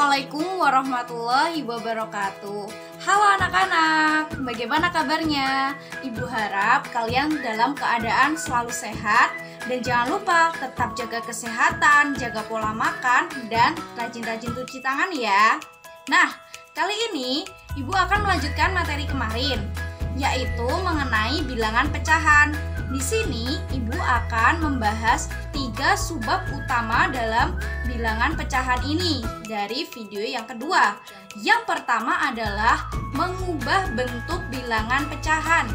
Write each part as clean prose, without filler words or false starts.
Assalamualaikum warahmatullahi wabarakatuh. Halo anak-anak, bagaimana kabarnya? Ibu harap kalian dalam keadaan selalu sehat. Dan jangan lupa tetap jaga kesehatan, jaga pola makan, dan rajin-rajin cuci tangan ya. Nah, kali ini Ibu akan melanjutkan materi kemarin, yaitu mengenai bilangan pecahan. Di sini Ibu akan membahas 3 subbab utama dalam bilangan pecahan ini dari video yang kedua. Yang pertama adalah mengubah bentuk bilangan pecahan.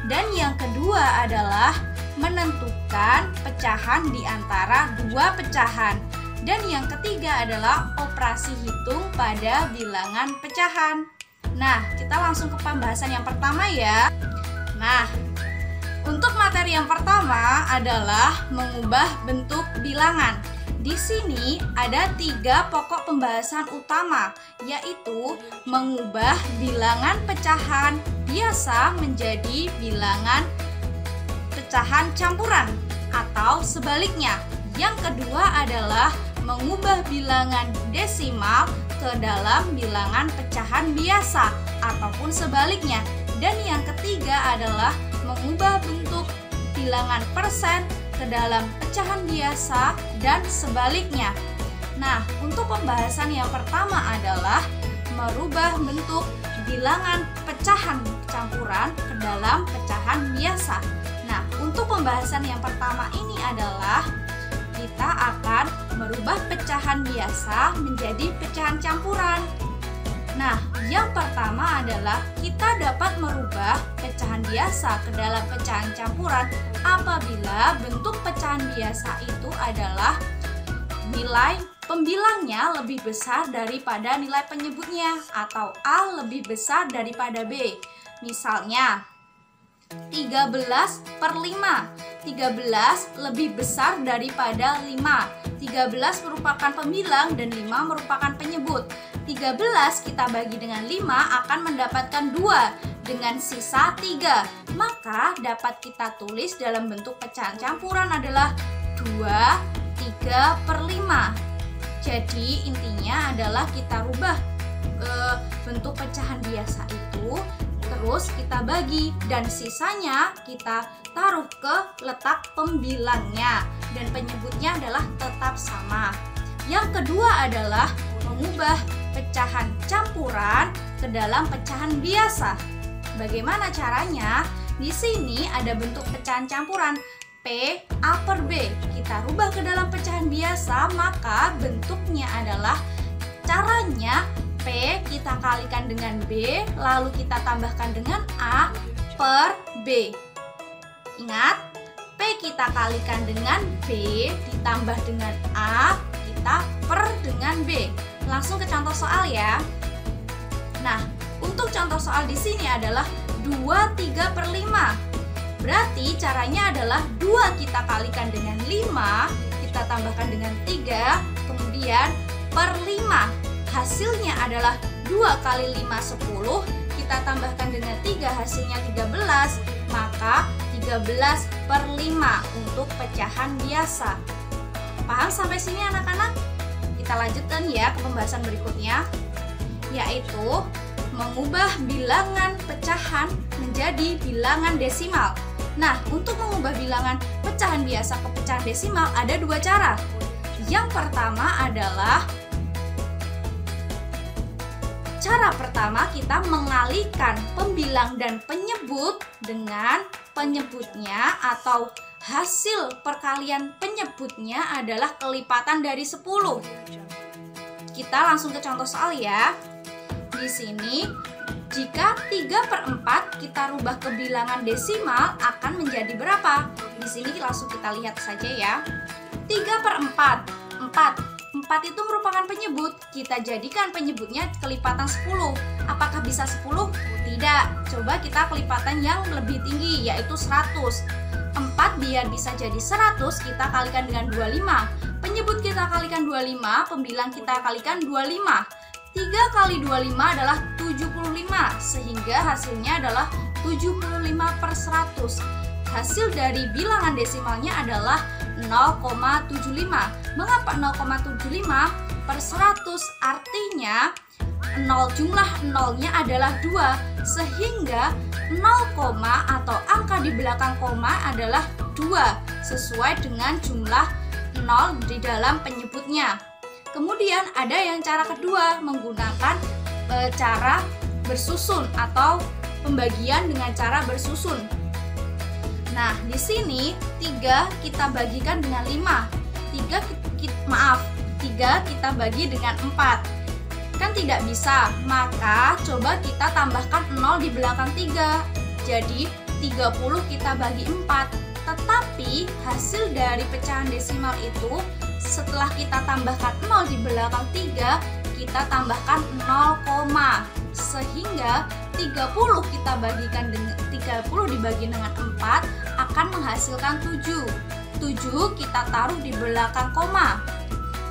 Dan yang kedua adalah menentukan pecahan di antara 2 pecahan. Dan yang ketiga adalah operasi hitung pada bilangan pecahan. Nah, kita langsung ke pembahasan yang pertama ya. Nah, untuk materi yang pertama adalah mengubah bentuk bilangan. Di sini ada 3 pokok pembahasan utama, yaitu mengubah bilangan pecahan biasa menjadi bilangan pecahan campuran atau sebaliknya. Yang kedua adalah mengubah bilangan desimal ke dalam bilangan pecahan biasa ataupun sebaliknya. Dan yang ketiga adalah mengubah bentuk bilangan persen ke dalam pecahan biasa dan sebaliknya. Nah, untuk pembahasan yang pertama adalah merubah bentuk bilangan pecahan campuran ke dalam pecahan biasa. Nah, untuk pembahasan yang pertama ini adalah kita akan merubah pecahan biasa menjadi pecahan campuran. Nah, yang pertama adalah kita dapat merubah pecahan biasa ke dalam pecahan campuran apabila bentuk pecahan biasa itu adalah nilai pembilangnya lebih besar daripada nilai penyebutnya atau A lebih besar daripada B. Misalnya 13/5. 13 lebih besar daripada 5. 13 merupakan pembilang dan 5 merupakan penyebut. 13 kita bagi dengan 5 akan mendapatkan 2 dengan sisa 3. Maka dapat kita tulis dalam bentuk pecahan campuran adalah 2/3/5. Jadi intinya adalah kita rubah bentuk pecahan biasa itu, terus kita bagi dan sisanya kita taruh ke letak pembilangnya dan penyebutnya adalah tetap sama. Yang kedua adalah mengubah pecahan campuran ke dalam pecahan biasa. Bagaimana caranya? Di sini ada bentuk pecahan campuran P/A/B. Kita rubah ke dalam pecahan biasa, maka bentuknya adalah caranya P kita kalikan dengan B, lalu kita tambahkan dengan A/B. Ingat, P kita kalikan dengan B ditambah dengan A, kita per dengan B. Langsung ke contoh soal ya. Nah, untuk contoh soal di sini adalah 2/3/5. Berarti caranya adalah 2 kita kalikan dengan 5, kita tambahkan dengan 3, kemudian per 5. Hasilnya adalah 2 kali 5 10, kita tambahkan dengan 3 hasilnya 13, maka 13/5 untuk pecahan biasa. Paham sampai sini anak-anak? Kita lanjutkan ya ke pembahasan berikutnya, yaitu mengubah bilangan pecahan menjadi bilangan desimal. Nah, untuk mengubah bilangan pecahan biasa ke pecahan desimal ada 2 cara. Yang pertama adalah cara pertama kita mengalihkan pembilang dan penyebut dengan penyebutnya atau hasil perkalian penyebutnya adalah kelipatan dari 10. Kita langsung ke contoh soal ya. Di sini jika 3/4 kita rubah ke bilangan desimal akan menjadi berapa? Di sini langsung kita lihat saja ya. 3/4, 4 itu merupakan penyebut. Kita jadikan penyebutnya kelipatan 10. Apakah bisa 10? Tidak. Coba kita kelipatan yang lebih tinggi, yaitu 100. 4 biar bisa jadi 100, kita kalikan dengan 25. Penyebut kita kalikan 25, pembilang kita kalikan 25. 3 kali 25 adalah 75, sehingga hasilnya adalah 75/100. Hasil dari bilangan desimalnya adalah 0,75. Mengapa 0,75 per 100? Artinya jumlah nolnya adalah 2, sehingga 0, atau angka di belakang koma adalah 2 sesuai dengan jumlah 0 di dalam penyebutnya. Kemudian ada yang cara kedua menggunakan cara bersusun atau pembagian dengan cara bersusun. Nah, di sini 3 kita bagikan dengan 5. 3 kita bagi dengan 4. Kan tidak bisa, maka coba kita tambahkan 0 di belakang 3. Jadi 30 kita bagi 4. Tetapi hasil dari pecahan desimal itu setelah kita tambahkan 0 di belakang 3, kita tambahkan 0, sehingga 30 kita bagikan dengan 30 dibagi dengan 4 akan menghasilkan 7. 7 kita taruh di belakang koma.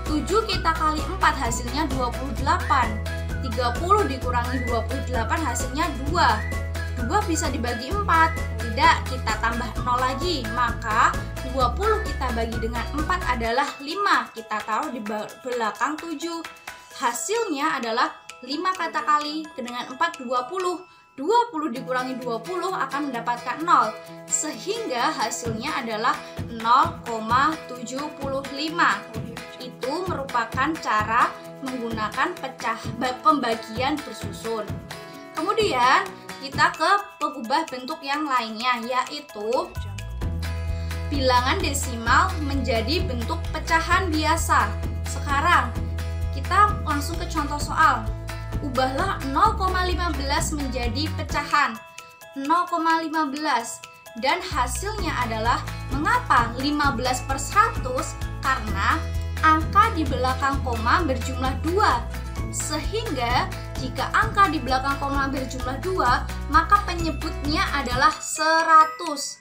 7 kita kali 4 hasilnya 28. 30 dikurangi 28 hasilnya 2. 2 bisa dibagi 4. Tidak, kita tambah 0 lagi. Maka 20 kita bagi dengan 4 adalah 5. Kita taruh di belakang 7. Hasilnya adalah 5 kata kali dengan 4 20. 20 dikurangi 20 akan mendapatkan 0. Sehingga hasilnya adalah 0,75. Itu merupakan cara menggunakan pembagian bersusun. Kemudian kita ke pengubah bentuk yang lainnya, yaitu bilangan desimal menjadi bentuk pecahan biasa. Sekarang kita langsung ke contoh soal. Ubahlah 0,15 menjadi pecahan 0,15 dan hasilnya adalah, mengapa 15 per 100? Karena angka di belakang koma berjumlah 2, sehingga jika angka di belakang koma berjumlah 2, maka penyebutnya adalah 100.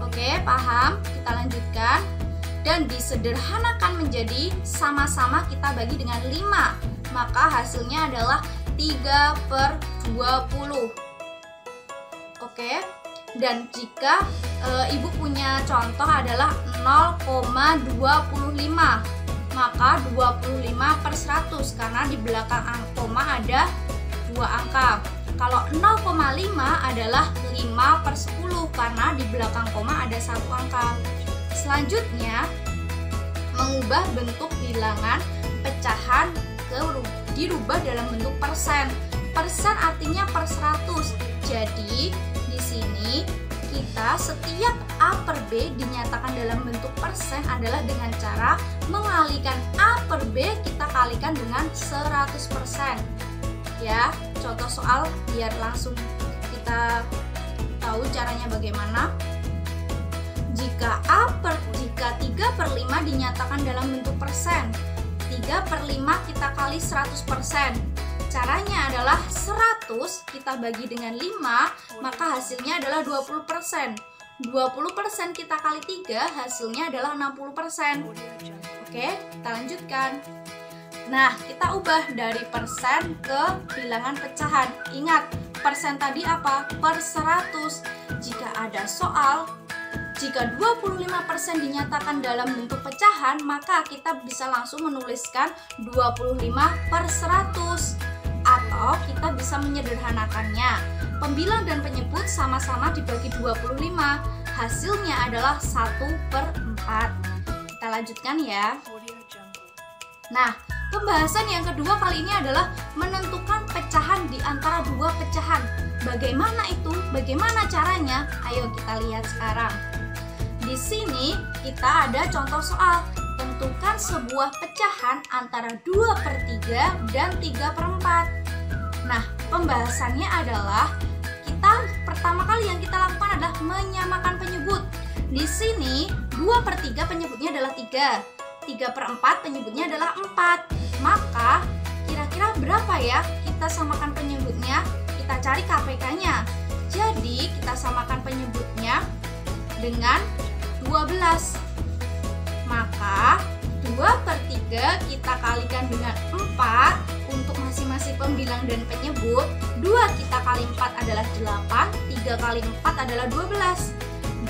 Oke, paham? Kita lanjutkan. Dan disederhanakan menjadi sama-sama kita bagi dengan 5, maka hasilnya adalah 3 per 20. Oke, dan jika ibu punya contoh adalah 0,25, maka 25 per 100 karena di belakang koma ada 2 angka. Kalau 0,5 adalah 5 per 10 karena di belakang koma ada 1 angka. Selanjutnya, mengubah bentuk bilangan pecahan dirubah dalam bentuk persen. Persen artinya per 100. Jadi di sini kita setiap A per B dinyatakan dalam bentuk persen adalah dengan cara mengalihkan A per B kita kalikan dengan 100%. Ya, contoh soal biar langsung kita tahu caranya bagaimana. Jika 3 per 5 dinyatakan dalam bentuk persen, 3 per 5 kita kali 100%. Caranya adalah 100 kita bagi dengan 5, maka hasilnya adalah 20%. 20% kita kali 3, hasilnya adalah 60%. Oke, kita lanjutkan. Nah, kita ubah dari persen ke bilangan pecahan. Ingat, persen tadi apa? Per 100. Jika ada soal, jika 25% dinyatakan dalam bentuk pecahan, maka kita bisa langsung menuliskan 25 per 100. Atau kita bisa menyederhanakannya. Pembilang dan penyebut sama-sama dibagi 25. Hasilnya adalah 1 per 4. Kita lanjutkan ya. Nah, pembahasan yang kedua kali ini adalah menentukan pecahan di antara dua pecahan. Bagaimana itu? Bagaimana caranya? Ayo kita lihat sekarang. Di sini kita ada contoh soal. Tentukan sebuah pecahan antara 2 per 3 dan 3 per 4. Nah, pembahasannya adalah pertama kali yang kita lakukan adalah menyamakan penyebut. Di sini 2 per 3 penyebutnya adalah 3. 3 per 4 penyebutnya adalah 4. Maka kira-kira berapa ya kita samakan penyebutnya? Kita cari KPK-nya. Jadi kita samakan penyebutnya dengan 12. Maka 2 per 3 kita kalikan dengan 4 untuk masing-masing pembilang dan penyebut. 2 kita kali 4 adalah 8, 3 kali 4 adalah 12.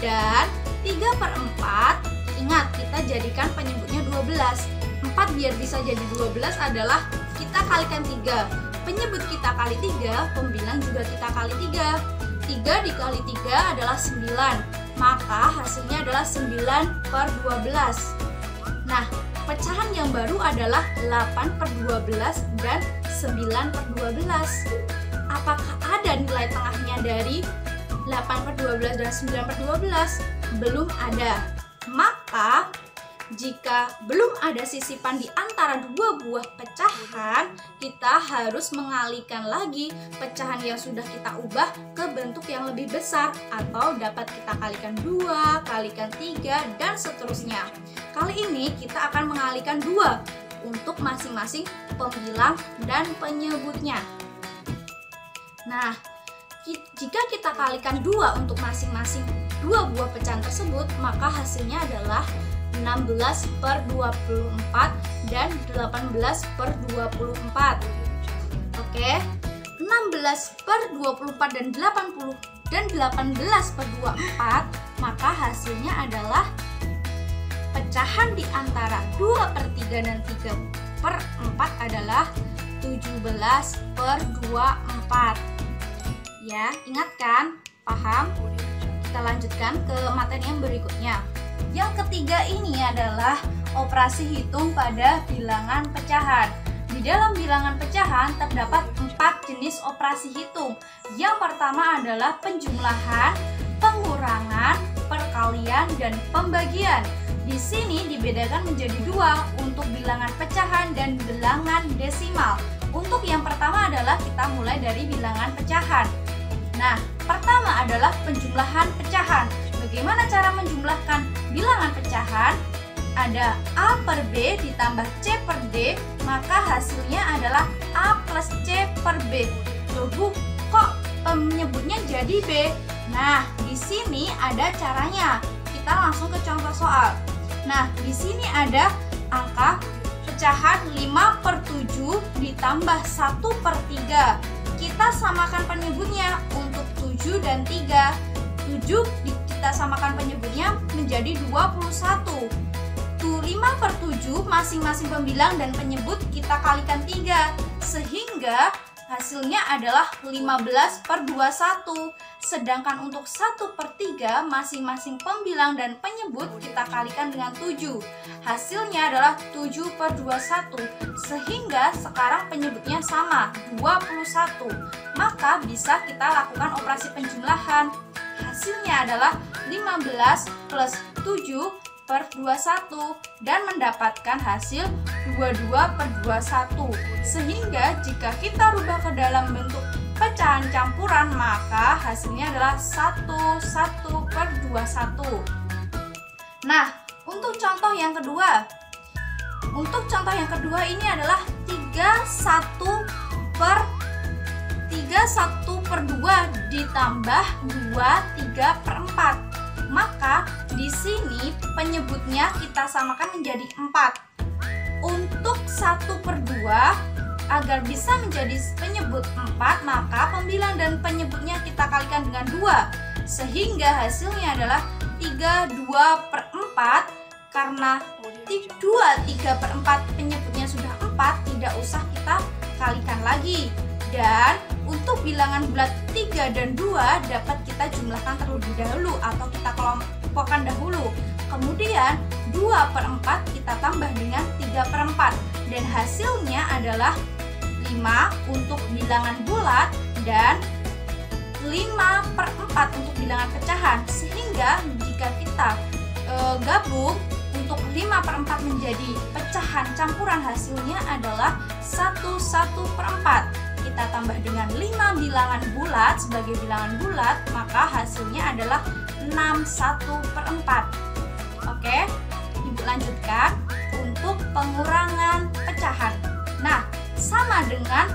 Dan 3 per 4 Ingat, kita jadikan penyebutnya 12. 4 biar bisa jadi 12 adalah kita kalikan 3. Penyebut kita kali 3, pembilang juga kita kali 3. 3 dikali 3 adalah 9. Maka hasilnya adalah 9/12. Nah, pecahan yang baru adalah 8/12 dan 9/12. Apakah ada nilai tengahnya dari 8/12 dan 9/12? Belum ada. Maka jika belum ada sisipan di antara dua buah pecahan, kita harus mengalihkan lagi pecahan yang sudah kita ubah ke bentuk yang lebih besar, atau dapat kita kalikan 2, kalikan 3, dan seterusnya. Kali ini kita akan mengalihkan 2 untuk masing-masing pembilang dan penyebutnya. Nah, jika kita kalikan 2 untuk masing-masing dua buah pecahan tersebut, maka hasilnya adalah 16/24 dan 18/24. Oke, 16/24 dan 18/24, maka hasilnya adalah pecahan di antara 2/3 dan 3/4 adalah 17/24. Ya, ingat kan? Paham? Kita lanjutkan ke materi yang berikutnya. Yang ketiga ini adalah operasi hitung pada bilangan pecahan. Di dalam bilangan pecahan terdapat 4 jenis operasi hitung. Yang pertama adalah penjumlahan, pengurangan, perkalian, dan pembagian. Di sini dibedakan menjadi 2 untuk bilangan pecahan dan bilangan desimal. Untuk yang pertama adalah kita mulai dari bilangan pecahan. Nah, pertama adalah penjumlahan pecahan. Bagaimana cara menjumlahkan bilangan pecahan? Ada A per B ditambah C per D, maka hasilnya adalah A plus C per B. Loh Bu, kok penyebutnya jadi B? Nah, di sini ada caranya. Kita langsung ke contoh soal. Nah, di sini ada angka pecahan 5/7 ditambah 1/3. Kita samakan penyebutnya untuk 7 dan 3. 7 kita samakan penyebutnya menjadi 21. 5/7 masing-masing pembilang dan penyebut kita kalikan 3, sehingga hasilnya adalah 15/21. Sedangkan untuk 1/3 masing-masing pembilang dan penyebut kita kalikan dengan 7. Hasilnya adalah 7/21. Sehingga sekarang penyebutnya sama, 21. Maka bisa kita lakukan operasi penjumlahan. Hasilnya adalah 15 plus 7/21 dan mendapatkan hasil 22/21. Sehingga jika kita rubah ke dalam bentuk pecahan campuran, maka hasilnya adalah 1/21./. Nah, untuk contoh yang kedua. Untuk contoh yang kedua ini adalah 1/2 ditambah 2/3/4. Maka di sini penyebutnya kita samakan menjadi 4. Untuk 1/2 agar bisa menjadi penyebut 4, maka pembilang dan penyebutnya kita kalikan dengan 2. Sehingga hasilnya adalah 3/2/4. Karena 2/3/4 penyebutnya sudah 4, tidak usah kita kalikan lagi. Dan untuk bilangan bulat 3 dan 2 dapat kita jumlahkan terlebih dahulu atau kita kelompokkan dahulu. Kemudian 2/4 kita tambah dengan 3/4 dan hasilnya adalah 5 untuk bilangan bulat dan 5/4 untuk bilangan pecahan. Sehingga jika kita gabung untuk 5/4 menjadi pecahan campuran, hasilnya adalah 1/4. Kita tambah dengan 5 bilangan bulat sebagai bilangan bulat, maka hasilnya adalah 6/4. Oke, Ibu lanjutkan untuk pengurangan pecahan. Nah, sama dengan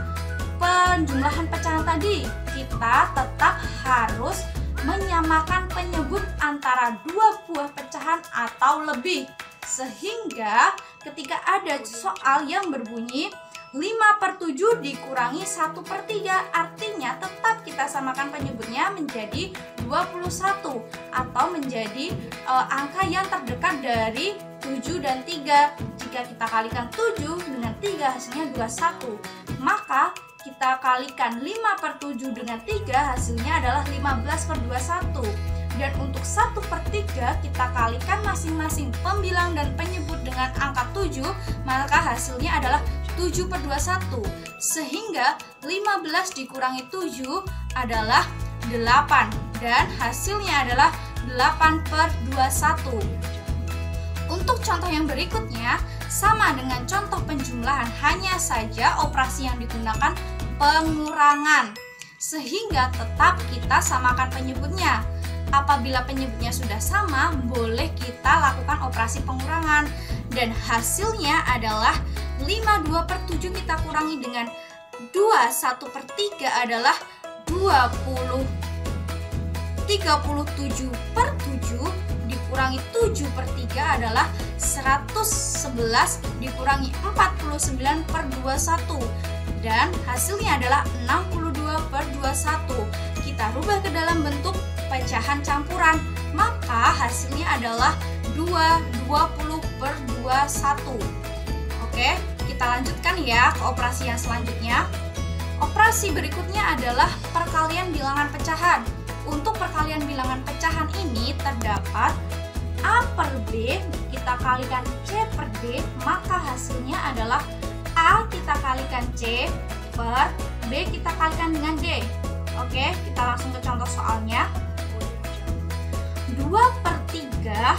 penjumlahan pecahan tadi, kita tetap harus menyamakan penyebut antara dua buah pecahan atau lebih. Sehingga ketika ada soal yang berbunyi 5/7 dikurangi 1/3, artinya tetap kita samakan penyebutnya menjadi 21 atau menjadi angka yang terdekat dari 7 dan 3. Jika kita kalikan 7 dengan 3 hasilnya 21, maka kita kalikan 5/7 dengan 3 hasilnya adalah 15/21. Dan untuk 1/3 kita kalikan masing-masing pembilang dan penyebut dengan angka 7, maka hasilnya adalah 7/21. Sehingga 15 dikurangi 7 adalah 8 dan hasilnya adalah 8/21. Untuk contoh yang berikutnya sama dengan contoh penjumlahan, hanya saja operasi yang digunakan pengurangan, sehingga tetap kita samakan penyebutnya. Apabila penyebutnya sudah sama, boleh kita lakukan operasi pengurangan dan hasilnya adalah 52/7 kita kurangi dengan 2, 1/3 adalah 37/7 dikurangi 7/3 adalah 111 dikurangi 49/21 dan hasilnya adalah 62/21. Kita rubah ke dalam bentuk pecahan campuran, maka hasilnya adalah 20/21. Oke, kita lanjutkan ya ke operasi yang selanjutnya. Operasi berikutnya adalah perkalian bilangan pecahan. Untuk perkalian bilangan pecahan ini terdapat A per B kita kalikan C per D, maka hasilnya adalah A kita kalikan C per B kita kalikan dengan D. Oke, kita langsung ke contoh soalnya. 2/3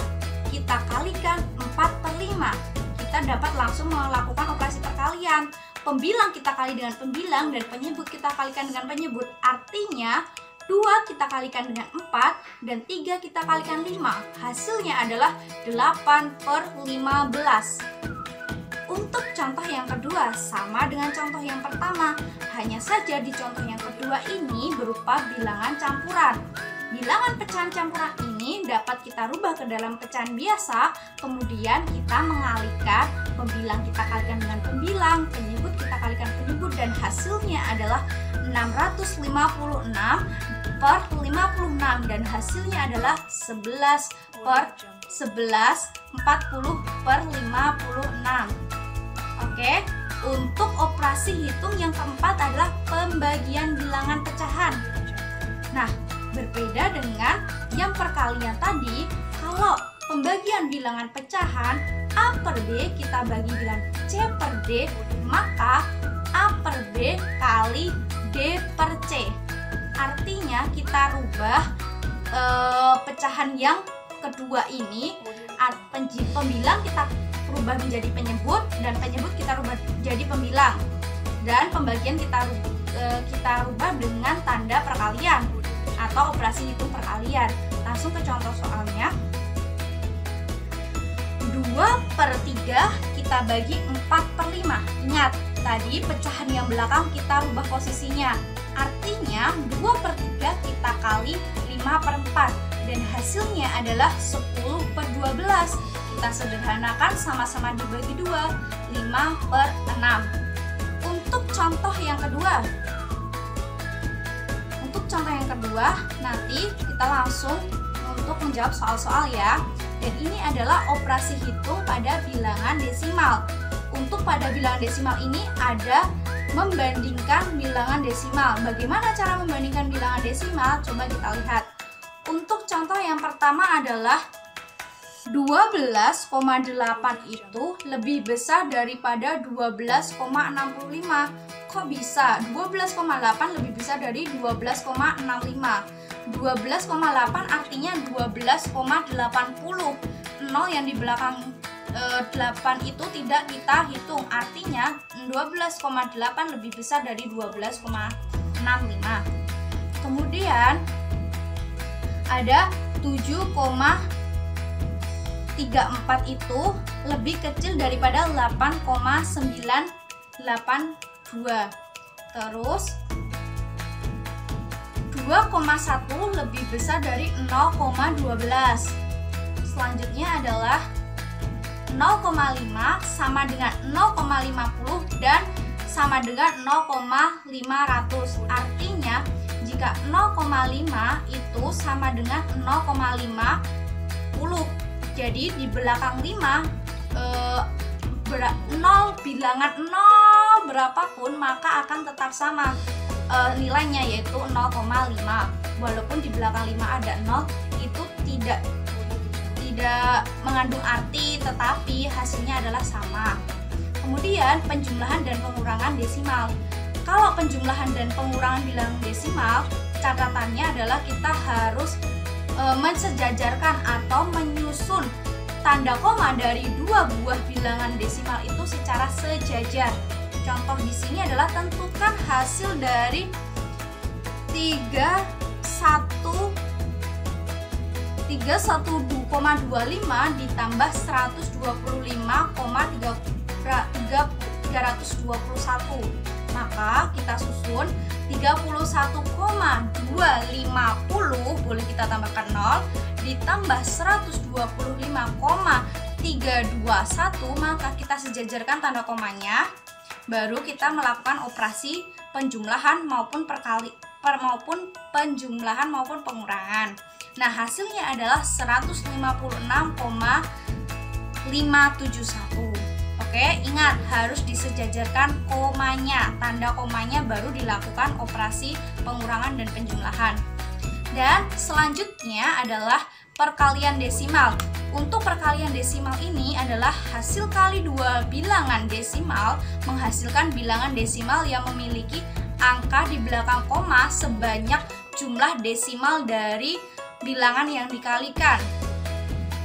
kita kalikan 4/5. Kita dapat langsung melakukan operasi perkalian. Pembilang kita kali dengan pembilang dan penyebut kita kalikan dengan penyebut. Artinya 2 kita kalikan dengan 4 dan 3 kita kalikan 5. Hasilnya adalah 8/15. Untuk contoh yang kedua sama dengan contoh yang pertama, hanya saja di contoh yang kedua ini berupa bilangan campuran. Bilangan pecahan campuran ini dapat kita rubah ke dalam pecahan biasa, kemudian kita mengalihkan pembilang kita kalikan dengan pembilang, penyebut kita kalikan penyebut, dan hasilnya adalah 656/56 dan hasilnya adalah 11/11, 40/56. Oke, untuk operasi hitung yang keempat adalah pembagian bilangan pecahan. Nah, berbeda dengan yang perkalian tadi, kalau pembagian bilangan pecahan A per B kita bagi dengan C per D, maka A per B kali D per C. Artinya kita rubah pecahan yang kedua ini, pembilang kita rubah menjadi penyebut dan penyebut kita rubah jadi pembilang, dan pembagian kita rubah dengan tanda perkalian atau operasi hitung perkalian. Langsung ke contoh soalnya. 2/3 kita bagi 4/5. Ingat, tadi pecahan yang belakang kita rubah posisinya. Artinya 2/3 kita kali 5/4 dan hasilnya adalah 10/12. Kita sederhanakan, sama-sama dibagi 2, 5/6. Untuk contoh yang kedua, nanti kita langsung untuk menjawab soal-soal ya. Dan ini adalah operasi hitung pada bilangan desimal. Untuk pada bilangan desimal ini ada membandingkan bilangan desimal. Bagaimana cara membandingkan bilangan desimal? Coba kita lihat. Untuk contoh yang pertama adalah 12,8 itu lebih besar daripada 12,65. Kok bisa? 12,8 lebih besar dari 12,65. 12,8 artinya 12,80. 0 yang di belakang 8 itu tidak kita hitung. Artinya 12,8 lebih besar dari 12,65. Kemudian ada 7,34 itu lebih kecil daripada 8,982. Terus 2,1 lebih besar dari 0,12. Selanjutnya adalah 0,5 sama dengan 0,50 dan sama dengan 0,500. Artinya jika jika 0,5 itu sama dengan 0,50. Jadi di belakang 5 0, bilangan 0 berapapun maka akan tetap sama nilainya, yaitu 0,5. Walaupun di belakang 5 ada 0, itu tidak mengandung arti, tetapi hasilnya adalah sama. Kemudian penjumlahan dan pengurangan desimal. Kalau penjumlahan dan pengurangan bilangan desimal, catatannya adalah kita harus mensejajarkan atau menyusun tanda koma dari dua buah bilangan desimal itu secara sejajar. Contoh di sini adalah tentukan hasil dari 31,25 ditambah 125,321. Maka kita susun 31,250, boleh kita tambahkan 0, ditambah 125,321, maka kita sejajarkan tanda komanya. Baru kita melakukan operasi penjumlahan maupun penjumlahan maupun pengurangan. Nah, hasilnya adalah 156,571. Oke, ingat harus disejajarkan komanya, tanda komanya, baru dilakukan operasi pengurangan dan penjumlahan. Dan selanjutnya adalah perkalian desimal. Untuk perkalian desimal ini adalah hasil kali dua bilangan desimal menghasilkan bilangan desimal yang memiliki angka di belakang koma sebanyak jumlah desimal dari bilangan yang dikalikan.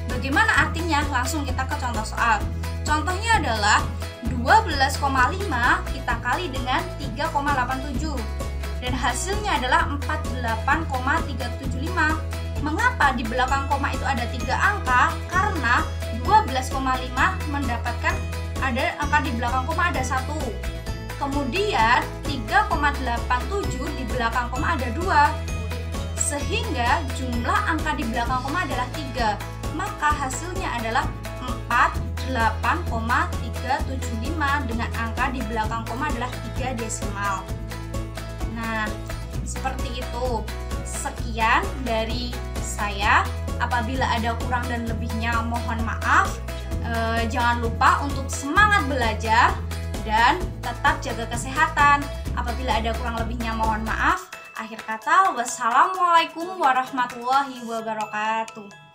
Bagaimana artinya? Langsung kita ke contoh soal. Contohnya adalah 12,5 kita kali dengan 3,87 dan hasilnya adalah 48,375. Mengapa di belakang koma itu ada 3 angka? Karena 12,5 mendapatkan ada angka di belakang koma ada 1. Kemudian 3,87 di belakang koma ada 2. Sehingga jumlah angka di belakang koma adalah 3. Maka hasilnya adalah 48,375 dengan angka di belakang koma adalah 3 desimal. Nah, seperti itu. Sekian dari saya. Apabila ada kurang dan lebihnya mohon maaf. Jangan lupa untuk semangat belajar dan tetap jaga kesehatan. Apabila ada kurang lebihnya mohon maaf. Akhir kata, wassalamualaikum warahmatullahi wabarakatuh.